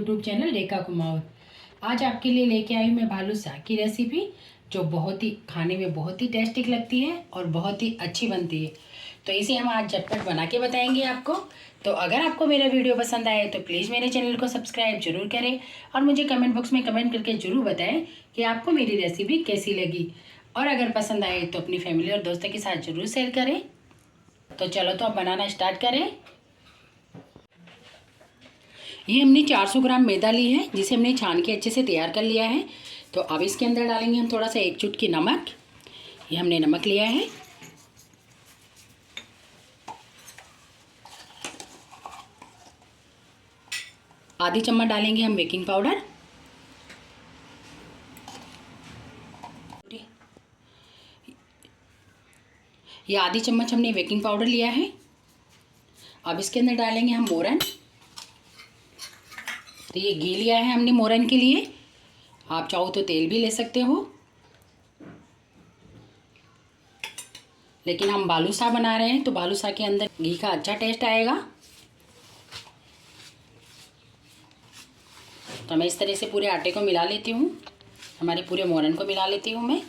YouTube channel रेखा कुमार। आज आपके लिए लेके आई हूँ मैं भालू साग की रेसिपी, जो बहुत ही खाने में बहुत ही टेस्टी लगती है और बहुत ही अच्छी बनती है। तो इसे हम आज झटपट बना के बताएंगे आपको। तो अगर आपको मेरा वीडियो पसंद आए तो प्लीज़ मेरे चैनल को सब्सक्राइब जरूर करें और मुझे कमेंट बॉक्स में कमेंट करके ज़रूर बताएं कि आपको मेरी रेसिपी कैसी लगी। और अगर पसंद आए तो अपनी फैमिली और दोस्तों के साथ ज़रूर शेयर करें। तो चलो तो अब बनाना स्टार्ट करें। ये हमने 400 ग्राम मैदा ली है, जिसे हमने छान के अच्छे से तैयार कर लिया है। तो अब इसके अंदर डालेंगे हम थोड़ा सा 1 चुटकी नमक। ये हमने नमक लिया है। आधी चम्मच डालेंगे हम बेकिंग पाउडर। ये आधी चम्मच हमने बेकिंग पाउडर लिया है। अब इसके अंदर डालेंगे हम मोरन। तो ये घी लिया है हमने मोरन के लिए, आप चाहो तो तेल भी ले सकते हो, लेकिन हम बालूशाह बना रहे हैं तो बालूशाह के अंदर घी का अच्छा टेस्ट आएगा। तो मैं इस तरह से पूरे आटे को मिला लेती हूँ, हमारे पूरे मोरन को मिला लेती हूँ मैं।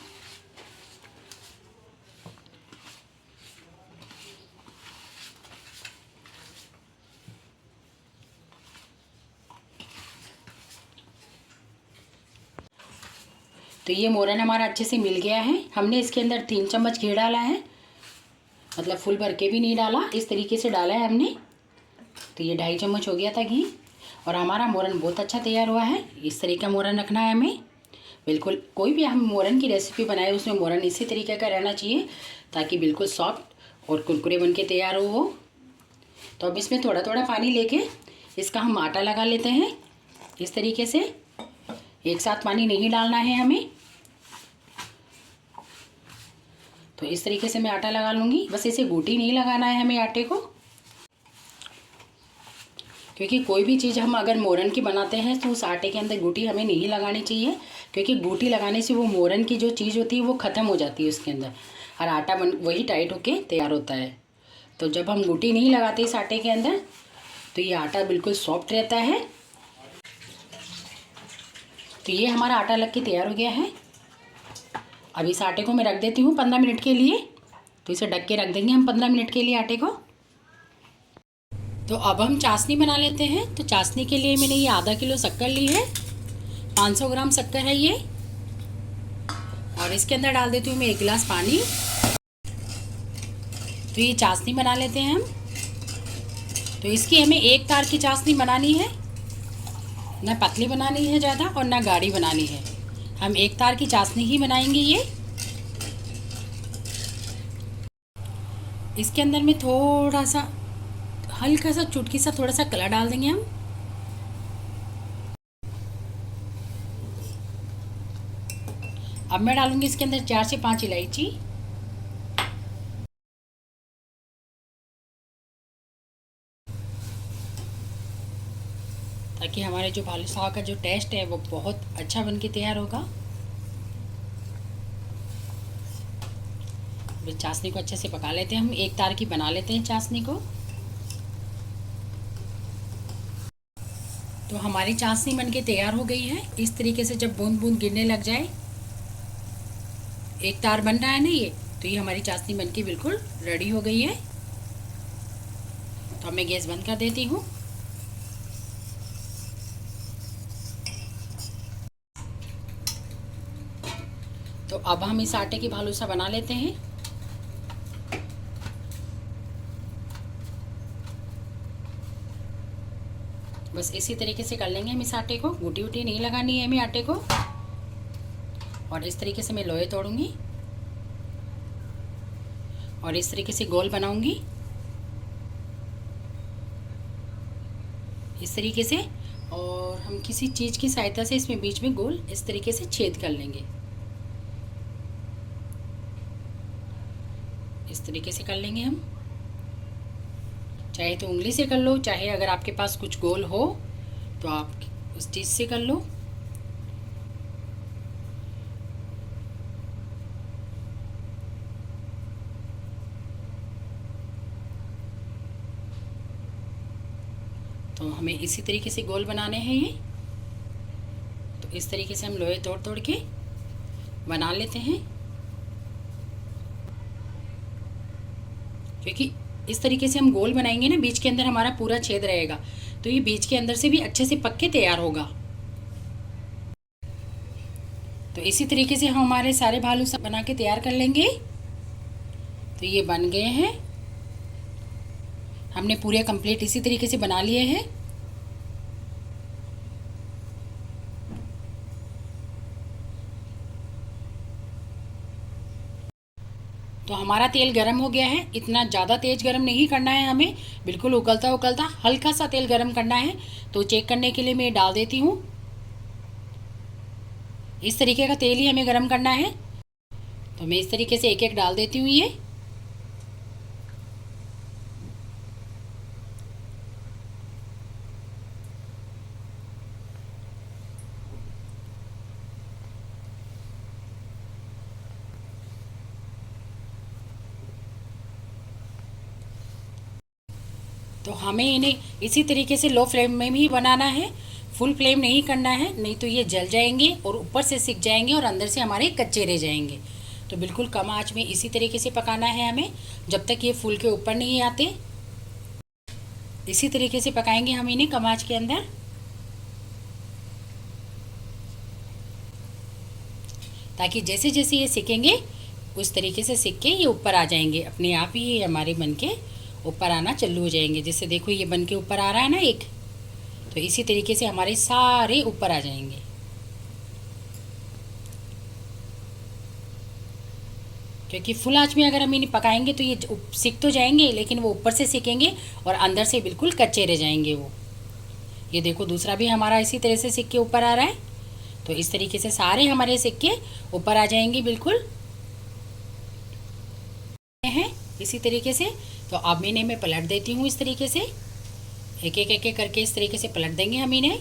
तो ये मोरन हमारा अच्छे से मिल गया है। हमने इसके अंदर 3 चम्मच घी डाला है, मतलब फुल भर के भी नहीं डाला, इस तरीके से डाला है हमने। तो ये 2.5 चम्मच हो गया था घी, और हमारा मोरन बहुत अच्छा तैयार हुआ है। इस तरीके का मोरन रखना है हमें, बिल्कुल कोई भी हम मोरन की रेसिपी बनाए उसमें मोरन इसी तरीके का रहना चाहिए, ताकि बिल्कुल सॉफ्ट और कुरकुरे बन के तैयार हो वो। तो अब इसमें थोड़ा थोड़ा पानी लेके इसका हम आटा लगा लेते हैं। इस तरीके से एक साथ पानी नहीं डालना है हमें। तो इस तरीके से मैं आटा लगा लूँगी, बस इसे गोटी नहीं लगाना है हमें आटे को, क्योंकि कोई भी चीज़ हम अगर मोरन की बनाते हैं तो उस आटे के अंदर गोटी हमें नहीं लगानी चाहिए, क्योंकि गोटी लगाने से वो मोरन की जो चीज़ होती है वो ख़त्म हो जाती है उसके अंदर, और आटा बन वही टाइट होके तैयार होता है। तो जब हम गोटी नहीं लगाते इस आटे के अंदर तो ये आटा बिल्कुल सॉफ्ट रहता है। तो ये हमारा आटा लग के तैयार हो गया है। अब इस आटे को मैं रख देती हूँ 15 मिनट के लिए। तो इसे ढक के रख देंगे हम 15 मिनट के लिए आटे को। तो अब हम चाशनी बना लेते हैं। तो चाशनी के लिए मैंने ये आधा किलो शक्कर ली है, 500 ग्राम शक्कर है ये, और इसके अंदर डाल देती हूँ मैं 1 गिलास पानी। तो ये चाशनी बना लेते हैं हम। तो इसकी हमें एक तार की चाशनी बनानी है, ना पतली बनानी है ज़्यादा और ना गाढ़ी बनानी है, हम एक तार की चाशनी ही बनाएंगे ये। इसके अंदर में थोड़ा सा हल्का सा चुटकी सा थोड़ा सा कलर डाल देंगे हम। अब मैं डालूंगी इसके अंदर 4 से 5 इलायची। ताकि हमारे जो बालूशाह का जो टेस्ट है वो बहुत अच्छा बन के तैयार होगा। चाशनी को अच्छे से पका लेते हैं हम, एक तार की बना लेते हैं चाशनी को। तो हमारी चाशनी बन के तैयार हो गई है। इस तरीके से जब बूंद बूंद गिरने लग जाए, एक तार बन रहा है ना ये, तो ये हमारी चाशनी बन के बिल्कुल रेडी हो गई है। तो मैं गैस बंद कर देती हूँ। तो अब हम इस आटे की बालूशाह बना लेते हैं। बस इसी तरीके से कर लेंगे हम इस आटे को, गोटी वोटी नहीं लगानी है हमें आटे को। और इस तरीके से मैं लोहे तोड़ूंगी और इस तरीके से गोल बनाऊंगी, इस तरीके से। और हम किसी चीज़ की सहायता से इसमें बीच में गोल इस तरीके से छेद कर लेंगे, इस तरीके से कर लेंगे हम। चाहे तो उंगली से कर लो, चाहे अगर आपके पास कुछ गोल हो तो आप उस चीज़ से कर लो। तो हमें इसी तरीके से गोल बनाने हैं ये। तो इस तरीके से हम लोहे तोड़ तोड़ के बना लेते हैं, क्योंकि इस तरीके से हम गोल बनाएंगे ना, बीच के अंदर हमारा पूरा छेद रहेगा, तो ये बीच के अंदर से भी अच्छे से पक के तैयार होगा। तो इसी तरीके से हम हमारे सारे भालू सब बना के तैयार कर लेंगे। तो ये बन गए हैं, हमने पूरे कंप्लीट इसी तरीके से बना लिए हैं। तो हमारा तेल गरम हो गया है, इतना ज़्यादा तेज़ गरम नहीं करना है हमें, बिल्कुल उकलता उकलता हल्का सा तेल गरम करना है। तो चेक करने के लिए मैं डाल देती हूँ, इस तरीके का तेल ही हमें गरम करना है। तो मैं इस तरीके से एक एक डाल देती हूँ ये। तो हमें इन्हें इसी तरीके से लो फ्लेम में भी बनाना है, फुल फ्लेम नहीं करना है, नहीं तो ये जल जाएंगे और ऊपर से सिक जाएंगे और अंदर से हमारे कच्चे रह जाएंगे। तो बिल्कुल कम आंच में इसी तरीके से पकाना है हमें, जब तक ये फूल के ऊपर नहीं आते। इसी तरीके से पकाएंगे हम इन्हें कम आंच के अंदर। ताकि जैसे जैसे ये सिकेंगे उस तरीके से सिक के ये ऊपर आ जाएंगे, अपने आप ही ये हमारे बन के ऊपर आना चालू हो जाएंगे। जैसे देखो ये बन के ऊपर आ रहा है ना एक, तो इसी तरीके से हमारे सारे ऊपर आ जाएंगे। क्योंकि फुल आंच में अगर हम इन्हें पकाएंगे तो ये सिक तो जाएंगे, लेकिन वो ऊपर से सिकेंगे और अंदर से बिल्कुल कच्चे रह जाएंगे वो। ये देखो दूसरा भी हमारा इसी तरह से सिक के ऊपर आ रहा है। तो इस तरीके से सारे हमारे सिक के ऊपर आ जाएंगे बिल्कुल हैं इसी तरीके से। तो अब इन्हें मैं पलट देती हूँ इस तरीके से, एक एक करके इस तरीके से पलट देंगे हम इन्हें।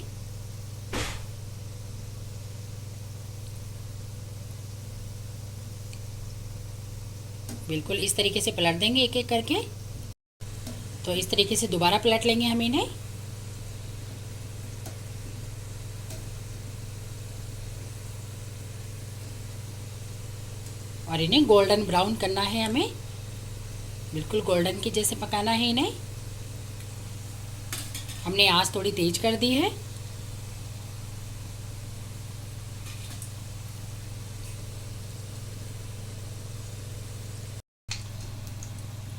बिल्कुल इस तरीके से पलट देंगे एक एक करके। तो इस तरीके से दोबारा पलट लेंगे हम इन्हें। और इन्हें गोल्डन ब्राउन करना है हमें, बिल्कुल गोल्डन की जैसे पकाना है इन्हें। हमने आंच थोड़ी तेज कर दी है।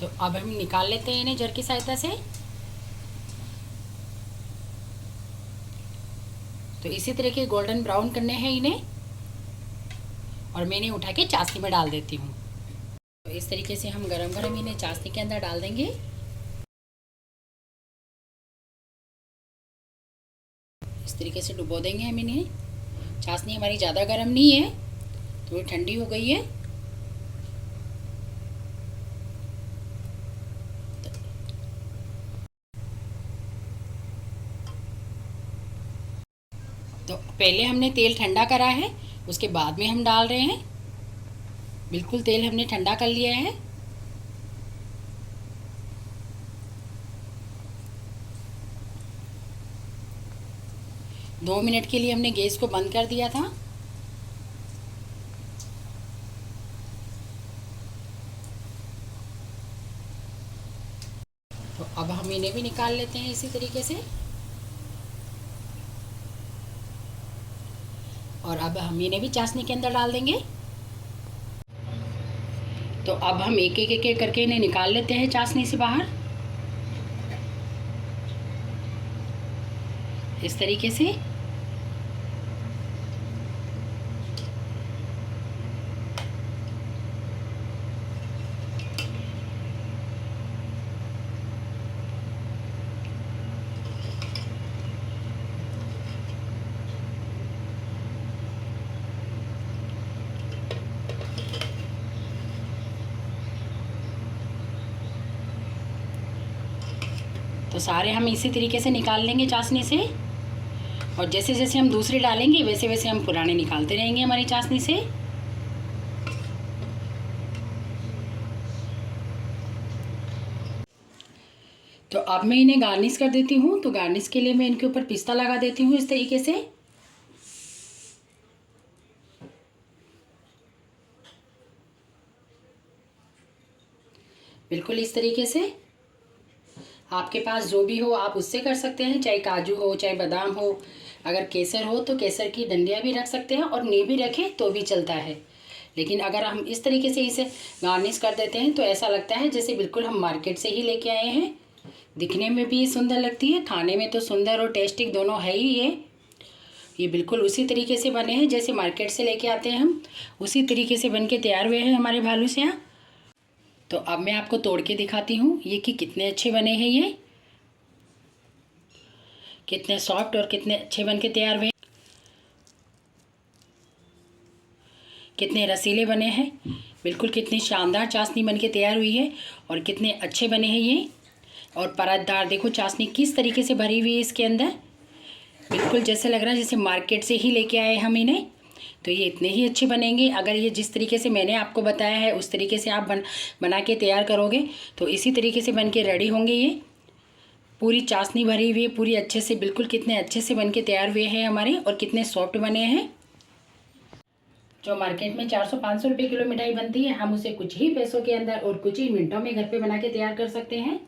तो अब हम निकाल लेते हैं इन्हें जर की सहायता से। तो इसी तरह के गोल्डन ब्राउन करने हैं इन्हें, और मैं इन्हें उठा के चाशनी में डाल देती हूँ। तो इस तरीके से हम गरम गरम इन्हें चाशनी के अंदर डाल देंगे। इस तरीके से डुबो देंगे हम इन्हें। चाशनी हमारी ज़्यादा गर्म नहीं है, थोड़ी ठंडी हो गई है। तो पहले हमने तेल ठंडा करा है, उसके बाद में हम डाल रहे हैं। बिल्कुल तेल हमने ठंडा कर लिया है। दो मिनट के लिए हमने गैस को बंद कर दिया था। तो अब हम इन्हें भी निकाल लेते हैं इसी तरीके से। और अब हम इन्हें भी चाशनी के अंदर डाल देंगे। तो अब हम एक एक करके इन्हें निकाल लेते हैं चाशनी से बाहर इस तरीके से। तो सारे हम इसी तरीके से निकाल लेंगे चाशनी से, और जैसे जैसे हम दूसरी डालेंगे वैसे वैसे हम पुराने निकालते रहेंगे हमारी चाशनी से। तो अब मैं इन्हें गार्निश कर देती हूँ। तो गार्निश के लिए मैं इनके ऊपर पिस्ता लगा देती हूँ इस तरीके से। बिल्कुल इस तरीके से। आपके पास जो भी हो आप उससे कर सकते हैं, चाहे काजू हो चाहे बादाम हो। अगर केसर हो तो केसर की डंडियाँ भी रख सकते हैं और नहीं भी रखें तो भी चलता है। लेकिन अगर हम इस तरीके से इसे गार्निश कर देते हैं तो ऐसा लगता है जैसे बिल्कुल हम मार्केट से ही लेके आए हैं। दिखने में भी सुंदर लगती है, खाने में तो सुंदर और टेस्टी दोनों है ही ये बिल्कुल उसी तरीके से बने हैं जैसे मार्केट से लेके आते हैं हम, उसी तरीके से बन के तैयार हुए हैं हमारे भालू से यहाँ। तो अब मैं आपको तोड़ के दिखाती हूँ ये कि कितने अच्छे बने हैं, ये कितने सॉफ्ट और कितने अच्छे बन के तैयार हुए, कितने रसीले बने हैं। बिल्कुल कितनी शानदार चाशनी बन के तैयार हुई है और कितने अच्छे बने हैं ये। और परतदार देखो चाशनी किस तरीके से भरी हुई है इसके अंदर, बिल्कुल जैसे लग रहा है जैसे मार्केट से ही लेके आए हम इन्हें। तो ये इतने ही अच्छे बनेंगे अगर ये जिस तरीके से मैंने आपको बताया है उस तरीके से आप बना के तैयार करोगे तो इसी तरीके से बन के रेडी होंगे। ये पूरी चाशनी भरी हुई है पूरी अच्छे से, बिल्कुल कितने अच्छे से बन के तैयार हुए हैं हमारे और कितने सॉफ्ट बने हैं। जो मार्केट में 400-500 रुपये किलो मिठाई बनती है हम उसे कुछ ही पैसों के अंदर और कुछ ही मिनटों में घर पे बना के तैयार कर सकते हैं।